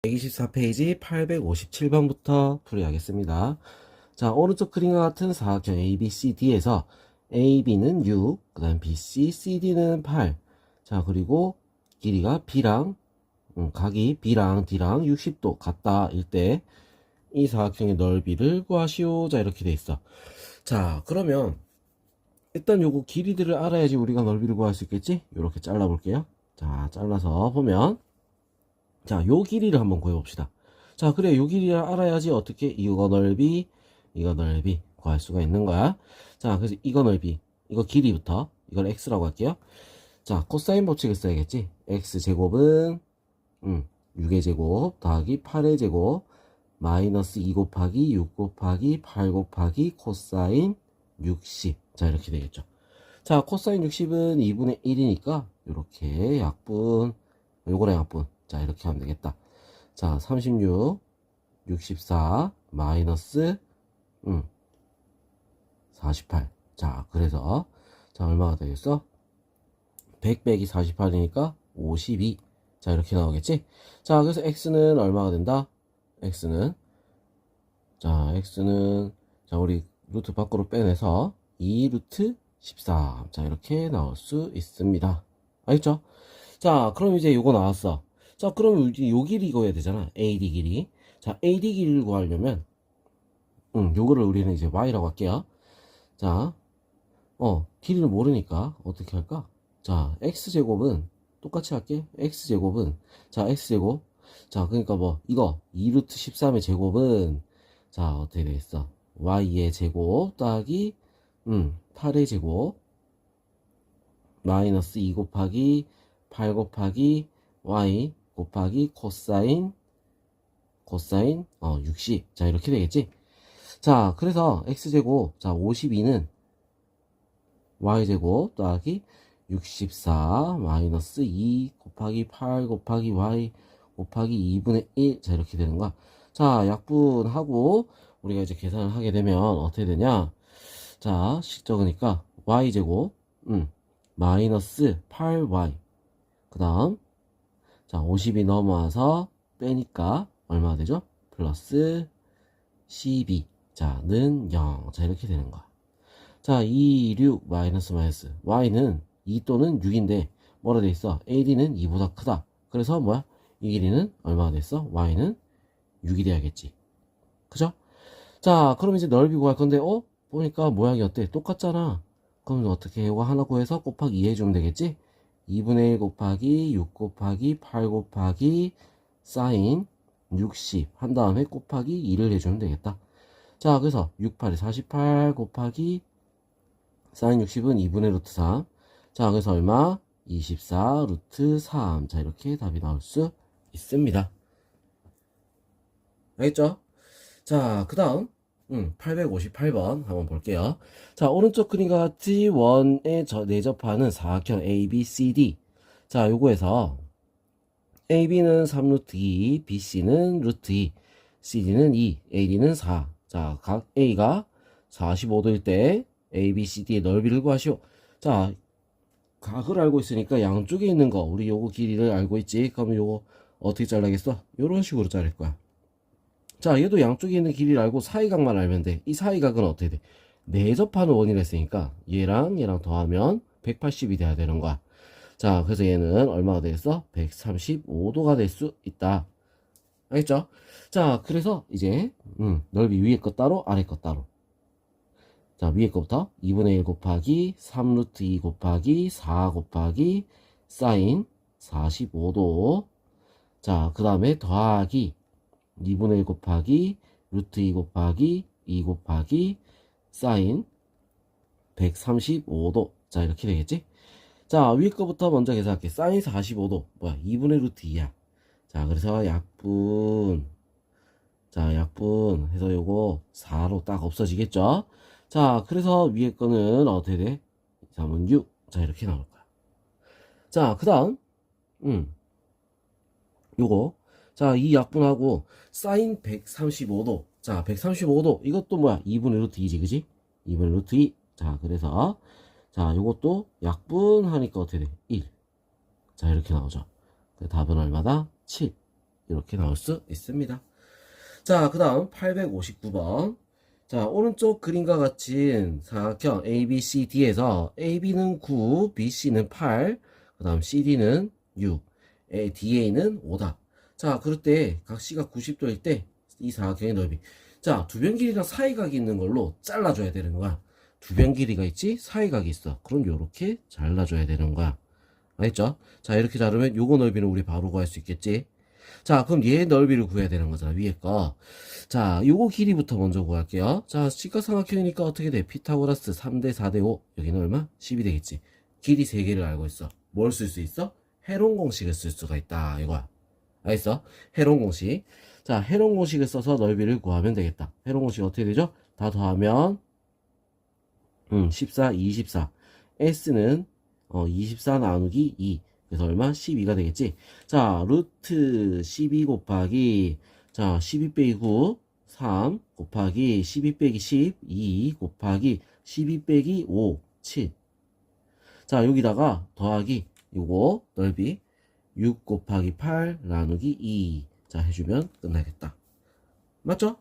124페이지 857번부터 풀이하겠습니다. 자, 오른쪽 그림과 같은 사각형 ABCD에서 AB는 6, 그 다음 BC, CD는 8. 자, 그리고 길이가 B랑, 각이 B랑 D랑 60도 같다 일 때 이 사각형의 넓이를 구하시오. 자, 이렇게 돼 있어. 자, 그러면 일단 요거 길이들을 알아야지 우리가 넓이를 구할 수 있겠지? 이렇게 잘라 볼게요. 자, 잘라서 보면 자, 요 길이를 한번 구해봅시다. 자, 그래, 요 길이를 알아야지 어떻게 이거 넓이 구할 수가 있는 거야. 자, 그래서 이거 넓이, 이거 길이부터 이걸 x라고 할게요. 자, 코사인 법칙을 써야겠지. x제곱은 6의 제곱 더하기 8의 제곱 마이너스 2 곱하기 6 곱하기 8 곱하기 코사인 60. 자, 이렇게 되겠죠. 자, 코사인 60은 2분의 1이니까 이렇게 약분, 요거랑 약분. 자, 이렇게 하면 되겠다. 자, 36, 64, 마이너스, 48. 자, 그래서, 자, 얼마가 되겠어? 100 빼기 48이니까 52. 자, 이렇게 나오겠지? 자, 그래서 x는 얼마가 된다? x는, 자, 우리 루트 밖으로 빼내서 2 루트 13. 자, 이렇게 나올 수 있습니다. 알겠죠? 자, 그럼 이제 요거 나왔어. 자, 그럼 요 길이 구해야 되잖아. AD 길이. 자, AD 길이를 구하려면, 요거를 우리는 이제 Y라고 할게요. 자, 길이를 모르니까 어떻게 할까? 자, X제곱은 똑같이 할게. X제곱은, 자, X제곱. 자, 그러니까 뭐, 이거, 2루트 13의 제곱은, 자, 어떻게 되겠어? Y의 제곱 더하기, 8의 제곱, 마이너스 2 곱하기, 8 곱하기, Y 곱하기 코사인 60. 자, 이렇게 되겠지? 자, 그래서 x제곱, 자, 52는 y제곱 더하기 64 마이너스 2 곱하기 8 곱하기 y 곱하기 2분의 1. 자, 이렇게 되는 거야. 자, 약분하고 우리가 이제 계산을 하게 되면 어떻게 되냐? 자, 식 적으니까 y제곱, 마이너스 8y. 그 다음, 자, 50이 넘어와서 빼니까 얼마가 되죠? 플러스 12. 자, 는 0. 자, 이렇게 되는 거야. 자, 2, 6, 마이너스, y는 2 또는 6인데, 뭐라 돼 있어? AD는 2보다 크다. 그래서 뭐야? 이 길이는 얼마가 됐어? y는 6이 돼야겠지. 그죠? 자, 그럼 이제 넓이 구할 건데, 보니까 모양이 어때? 똑같잖아. 그럼 어떻게 해? 이거 하나 구해서 곱하기 2 해주면 되겠지? 2분의 1 곱하기 6 곱하기 8 곱하기 사인 60 한 다음에 곱하기 2를 해주면 되겠다. 자, 그래서 6, 8이 48 곱하기 사인 60은 2분의 루트 3. 자, 그래서 얼마? 24 루트 3. 자, 이렇게 답이 나올 수 있습니다. 알겠죠? 자, 그 다음 858번 한번 볼게요. 자, 오른쪽 그림과 같이 원에 내접하는 사각형 ABCD. 자, 요거에서 AB는 3루트 2, BC는 루트 2, CD는 2, AD는 4. 자, 각 A가 45도일 때 ABCD의 넓이를 구하시오. 자, 각을 알고 있으니까 양쪽에 있는 거, 우리 요거 길이를 알고 있지? 그러면 요거 어떻게 잘라겠어? 요런 식으로 자를 거야. 자, 얘도 양쪽에 있는 길이를 알고 사이각만 알면 돼. 이 사이각은 어떻게 돼? 내접하는 원이라 했으니까 얘랑 더하면 180이 돼야 되는 거야. 자, 그래서 얘는 얼마가 되겠어? 135도가 될 수 있다. 알겠죠? 자, 그래서 이제 넓이 위에 것 따로 아래 것 따로. 자, 위에 것부터 2분의 1 곱하기 3루트 2 곱하기 4 곱하기 사인 45도. 자, 그 다음에 더하기 2분의 1 곱하기 루트 2 곱하기 2 곱하기 사인 135도. 자, 이렇게 되겠지? 자, 위에 거부터 먼저 계산할게. 사인 45도 뭐야? 2분의 루트 2야. 자, 그래서 약분. 자, 약분 해서 요거 4로 딱 없어지겠죠? 자, 그래서 위에 거는 어떻게 돼? 3은 6. 자, 이렇게 나올 거야. 자, 그 다음 요거, 자, 이 약분하고 사인 135도. 자, 135도 이것도 뭐야? 2분의 루트 2지, 그지? 2분의 루트 2. 자, 그래서 자, 요것도 약분하니까 어떻게 돼? 1. 자, 이렇게 나오죠. 답은 얼마다? 7. 이렇게 나올 수 있습니다. 자, 그 다음 859번. 자, 오른쪽 그림과 같은 사각형 ABCD에서 AB는 9, BC는 8, 그 다음 CD는 6, DA는 5다. 자, 그럴 때 각 C가 90도일 때 이 사각형의 넓이. 자, 두 변 길이랑 사이각이 있는 걸로 잘라줘야 되는 거야. 두 변 길이가 있지, 사이각이 있어. 그럼 요렇게 잘라줘야 되는 거야. 알겠죠? 자, 이렇게 자르면 요거 넓이는 우리 바로 구할 수 있겠지? 자, 그럼 얘 넓이를 구해야 되는 거잖아, 위에 거. 자, 요거 길이부터 먼저 구할게요. 자, 직각삼각형이니까 어떻게 돼? 피타고라스 3대 4대 5. 여기는 얼마? 10이 되겠지. 길이 3개를 알고 있어. 뭘 쓸 수 있어? 헤론 공식을 쓸 수가 있다, 이거야. 알겠어? 헤론 공식. 자, 헤론 공식을 써서 넓이를 구하면 되겠다. 헤론 공식 어떻게 되죠? 다 더하면 14, 24. S는 24 나누기 2. 그래서 얼마? 12가 되겠지. 자, 루트 12 곱하기, 자, 12 빼기 9, 3 곱하기 12 빼기 10, 2 곱하기 12 빼기 5, 7. 자, 여기다가 더하기 요거 넓이 6 곱하기 8 나누기 2. 자, 해주면 끝나겠다. 맞죠?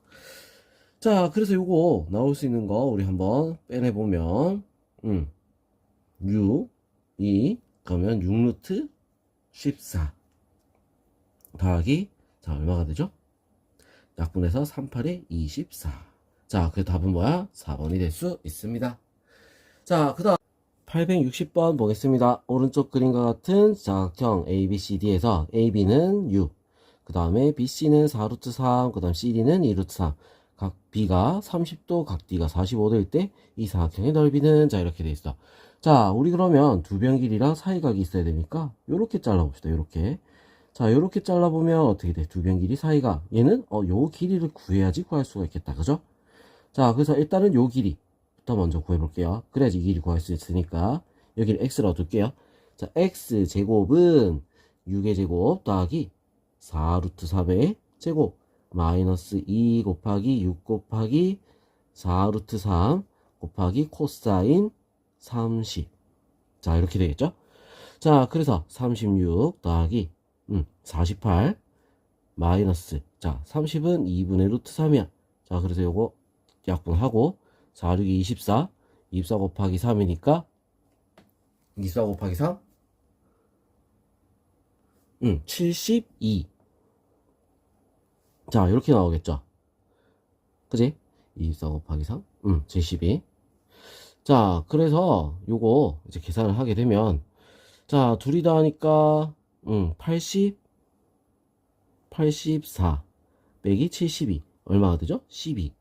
자, 그래서 요거 나올 수 있는 거 우리 한번 빼내보면 6, 2, 그러면 6루트 14 더하기, 자, 얼마가 되죠? 약분해서 38에 24. 자, 그 답은 뭐야? 4번이 될 수 있습니다. 자, 그 다음 860번 보겠습니다. 오른쪽 그림과 같은 사각형 ABCD에서 AB는 6, 그 다음에 BC는 4루트 3, 그 다음 CD는 2루트 3. 각 B가 30도, 각 D가 45도일 때 이 사각형의 넓이는, 자, 이렇게 돼 있어. 자, 우리 그러면 두 변 길이랑 사이각이 있어야 되니까 요렇게 잘라봅시다. 요렇게. 자, 요렇게 잘라보면 어떻게 돼? 두 변 길이 사이각. 얘는 요 길이를 구해야지 구할 수가 있겠다. 그죠? 자, 그래서 일단은 요 길이부터 먼저 구해볼게요. 그래야지 이 길이 구할 수 있으니까 여기를 x로 놔둘게요. 자, x제곱은 6의 제곱 더하기 4루트 3의 제곱 마이너스 2 곱하기 6 곱하기 4루트 3 곱하기 코사인 30. 자, 이렇게 되겠죠? 자, 그래서 36 더하기 48 마이너스, 자, 30은 2분의 루트 3이야. 자, 그래서 요거 약분하고 4, 6이 24, 24 곱하기 3이니까 24 곱하기 3 72. 자, 이렇게 나오겠죠? 그지? 24 곱하기 3 72. 자, 그래서 요거 이제 계산을 하게 되면, 자, 둘이 다 하니까 80 84 빼기 72 얼마가 되죠? 12.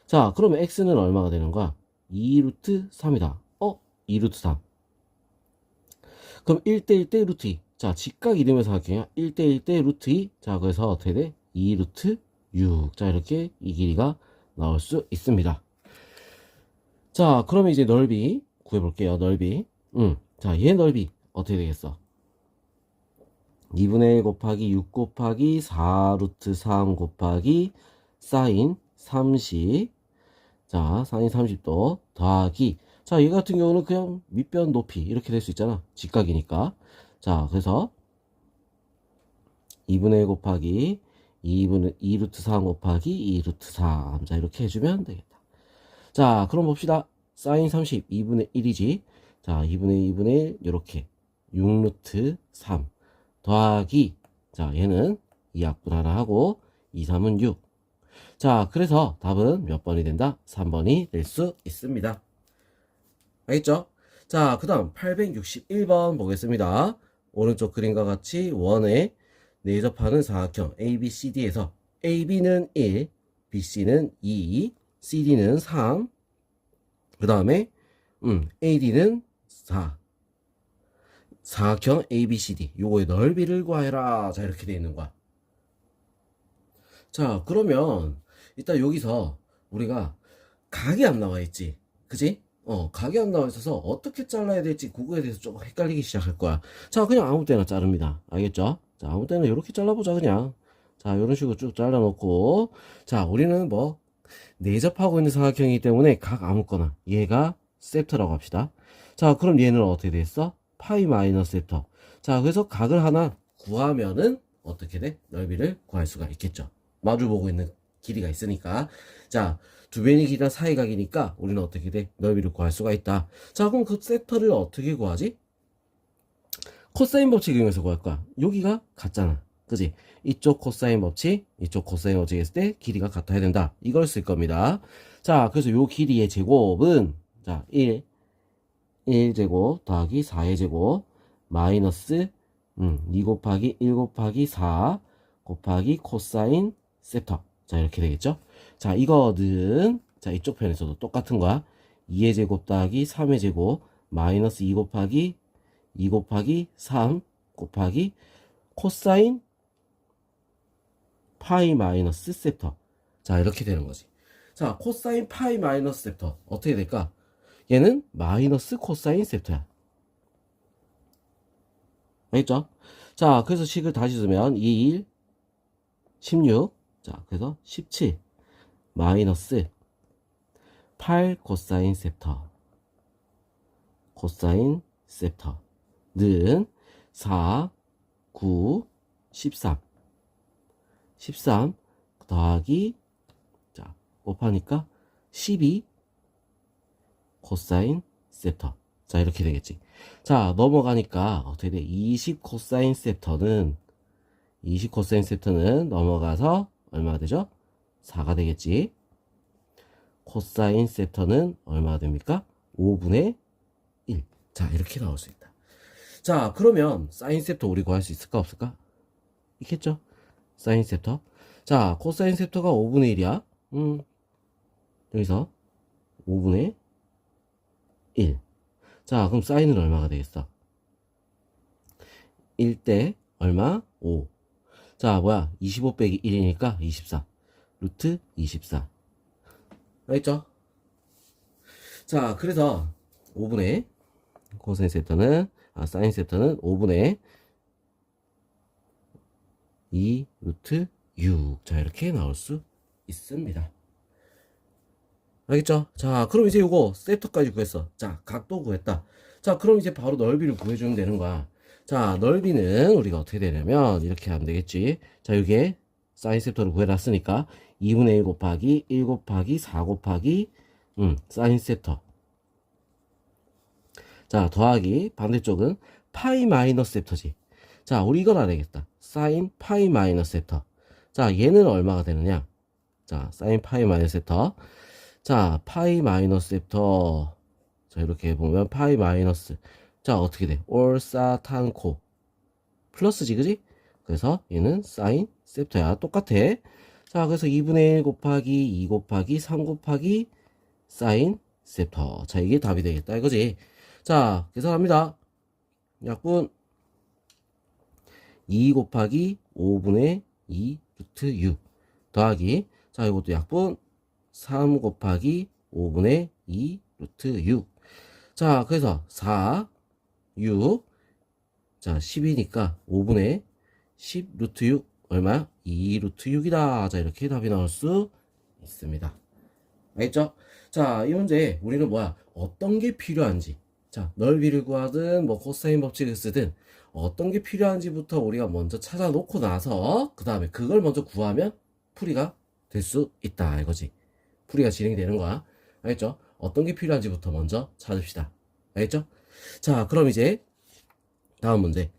자, 그러면 x는 얼마가 되는 거야? 2루트 3이다. 2루트 3. 그럼 1대1 대 루트 2. 자, 직각 이름의 사각형이야. 1대1 대 루트 2. 자, 그래서 어떻게 돼? 2루트 6. 자, 이렇게 이 길이가 나올 수 있습니다. 자, 그러면 이제 넓이 구해볼게요. 넓이. 자, 얘 넓이 어떻게 되겠어? 2분의 1 곱하기 6 곱하기 4루트 3 곱하기 사인 30. 자, 사인 30도 더하기, 자, 얘 같은 경우는 그냥 밑변 높이 이렇게 될 수 있잖아. 직각이니까. 자, 그래서 2분의 1 곱하기 2루트 3 곱하기 2루트 3. 자, 이렇게 해주면 되겠다. 자, 그럼 봅시다. 사인 30 2분의 1이지. 자, 2분의 1 이렇게 6루트 3 더하기, 자, 얘는 2약분 하나 하고 2, 3은 6. 자, 그래서 답은 몇 번이 된다? 3번이 될 수 있습니다. 알겠죠? 자, 그 다음 861번 보겠습니다. 오른쪽 그림과 같이 원에 내접하는 사각형 ABCD에서 AB는 1, BC는 2, CD는 3, 그 다음에 AD는 4. 사각형 ABCD 요거의 넓이를 구하여라. 자, 이렇게 되어 있는 거야. 자, 그러면 일단 여기서 우리가 각이 안 나와 있지, 그지? 각이 안 나와 있어서 어떻게 잘라야 될지 그거에 대해서 조금 헷갈리기 시작할 거야. 자, 그냥 아무 때나 자릅니다. 알겠죠? 자, 아무 때나 이렇게 잘라보자. 그냥, 자, 이런 식으로 쭉 잘라놓고, 자, 우리는 뭐 내접하고 있는 사각형이기 때문에 각 아무거나, 얘가 셉터라고 합시다. 자, 그럼 얘는 어떻게 됐어? 파이 마이너스 셉터. 자, 그래서 각을 하나 구하면은 어떻게 돼? 넓이를 구할 수가 있겠죠. 마주보고 있는 길이가 있으니까. 자, 두 변의 길이랑 사이각이니까 우리는 어떻게 돼? 넓이를 구할 수가 있다. 자, 그럼 그 섹터를 어떻게 구하지? 코사인 법칙 이용해서 구할 거야. 여기가 같잖아. 그지? 이쪽 코사인 법칙, 이쪽 코사인 법칙 했을 때 길이가 같아야 된다. 이걸 쓸 겁니다. 자, 그래서 요 길이의 제곱은, 자, 1제곱 더하기 4의 제곱, 마이너스, 2 곱하기 1 곱하기 4 곱하기 코사인 세터. 자, 이렇게 되겠죠? 자, 이거는, 자, 이쪽 편에서도 똑같은 거야. 2의 제곱 더하기 3의 제곱, 마이너스 2 곱하기 3 곱하기 코사인 파이 마이너스 세터. 자, 이렇게 되는 거지. 자, 코사인 파이 마이너스 세터. 어떻게 될까? 얘는 마이너스 코사인 세터야. 알겠죠? 자, 그래서 식을 다시 쓰면 2, 1, 16. 자, 그래서 17 마이너스 8 코사인 세터. 코사인 세터. 는 4, 9, 13 더하기, 자, 곱하니까 12 코사인 세터. 자, 이렇게 되겠지. 자, 넘어가니까 어떻게 돼? 20 코사인 세터는 넘어가서 얼마가 되죠? 4가 되겠지. 코사인 세터는 얼마가 됩니까? 5분의 1. 자, 이렇게 나올 수 있다. 자, 그러면 사인 세터 우리 구할 수 있을까 없을까? 있겠죠? 사인 세터. 자, 코사인 세터가 5분의 1이야. 여기서 5분의 1. 자, 그럼 사인은 얼마가 되겠어? 1대 얼마? 5. 자, 뭐야? 25 빼기 1이니까 24. 루트 24. 알겠죠? 자, 그래서 5분의 코사인 세터는, 사인 세터는 5분의 2 루트 6. 자, 이렇게 나올 수 있습니다. 알겠죠? 자, 그럼 이제 요거 세터까지 구했어. 자, 각도 구했다. 자, 그럼 이제 바로 넓이를 구해주면 되는 거야. 자, 넓이는 우리가 어떻게 되냐면 이렇게 하면 되겠지. 자, 요게 사인 세터를 구해놨으니까 2분의 1 곱하기 1 곱하기 4 곱하기 사인 세터. 자, 더하기 반대쪽은 파이 마이너스 세터지. 자, 우리 이걸 알아야겠다. 사인 파이 마이너스 세터. 자, 얘는 얼마가 되느냐? 자, 사인 파이 마이너스 세터. 자, 파이 마이너스 세터. 자, 이렇게 보면 파이 마이너스. 자, 어떻게 돼? 올사탄코. 플러스지, 그지? 그래서 얘는 사인 세터야. 똑같아. 자, 그래서 2분의 1 곱하기 2 곱하기 3 곱하기 사인 세터. 자, 이게 답이 되겠다. 이거지? 자, 계산합니다. 약분 2 곱하기 5분의 2 루트 6 더하기, 자, 이것도 약분 3 곱하기 5분의 2 루트 6. 자, 그래서 4, 6, 자, 10이니까 5분의 10 루트 6 얼마야? 2 루트 6이다. 자, 이렇게 답이 나올 수 있습니다. 알겠죠? 자, 이 문제 우리는 뭐야? 어떤 게 필요한지, 자, 넓이를 구하든 뭐 코사인 법칙을 쓰든 어떤 게 필요한지부터 우리가 먼저 찾아놓고 나서 그 다음에 그걸 먼저 구하면 풀이가 될 수 있다 이거지. 풀이가 진행이 되는 거야. 알겠죠? 어떤 게 필요한지부터 먼저 찾읍시다. 알겠죠? 자, 그럼 이제 다음 문제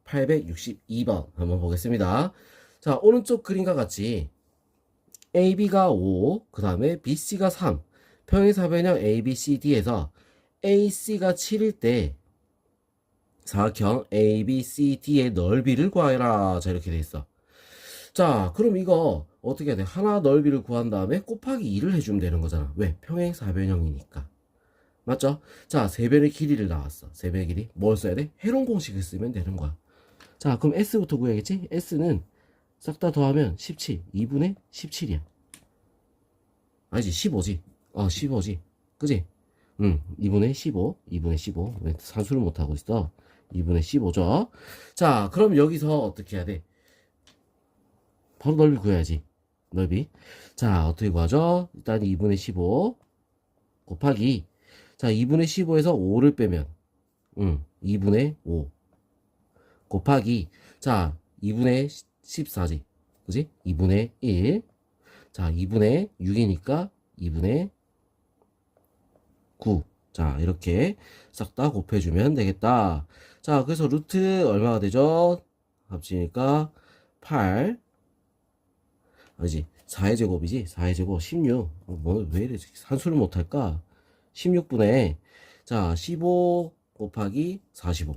862번 한번 보겠습니다. 자, 오른쪽 그림과 같이 AB가 5, 그 다음에 BC가 3, 평행사변형 ABCD에서 AC가 7일 때 사각형 ABCD의 넓이를 구하라. 자, 이렇게 돼 있어. 자, 그럼 이거 어떻게 해야 돼? 하나 넓이를 구한 다음에 곱하기 2를 해주면 되는 거잖아. 왜? 평행사변형이니까. 맞죠? 자, 세변의 길이를 나왔어. 세변의 길이. 뭘 써야 돼? 해론 공식을 쓰면 되는 거야. 자, 그럼 S부터 구해야겠지? S는 싹 다 더하면 17. 2분의 17이야. 아니지, 15지. 15지. 그지? 2분의 15. 2분의 15. 왜 산수를 못하고 있어? 2분의 15죠? 자, 그럼 여기서 어떻게 해야 돼? 바로 넓이 구해야지. 넓이. 자, 어떻게 구하죠? 일단 2분의 15 곱하기, 자, 2분의 15에서 5를 빼면 2분의 5 곱하기, 자, 2분의 14지. 그지? 2분의 1. 자, 2분의 6이니까 2분의 9. 자, 이렇게 싹 다 곱해주면 되겠다. 자, 그래서 루트 얼마가 되죠? 합치니까 8. 아니지. 4의 제곱이지. 4의 제곱 16. 왜 이래 산수를 못할까? 16분의 자 15 곱하기 45.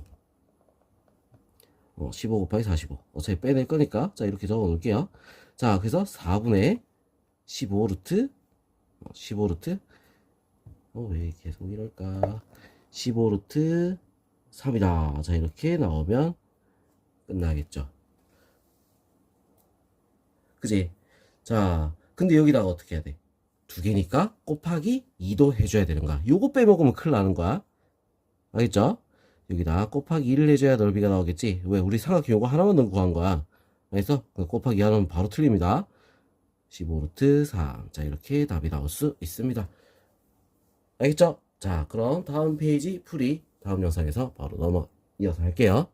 15 곱하기 45. 어차피 빼낼 거니까 자 이렇게 적어 놓을게요. 자 그래서 4분의 15 루트 15 루트 왜 계속 이럴까? 15 루트 3이다. 자 이렇게 나오면 끝나겠죠. 그지? 자 근데 여기다가 어떻게 해야 돼? 두 개니까 곱하기 2도 해줘야 되는 거야. 요거 빼먹으면 큰일 나는 거야. 알겠죠? 여기다 곱하기 1을 해줘야 넓이가 나오겠지. 왜? 우리 삼각형 요거 하나만 넣고 구한 거야. 그래서 곱하기 하면 바로 틀립니다. 15루트 3. 자 이렇게 답이 나올 수 있습니다. 알겠죠? 자 그럼 다음 페이지 풀이 다음 영상에서 바로 이어서 할게요.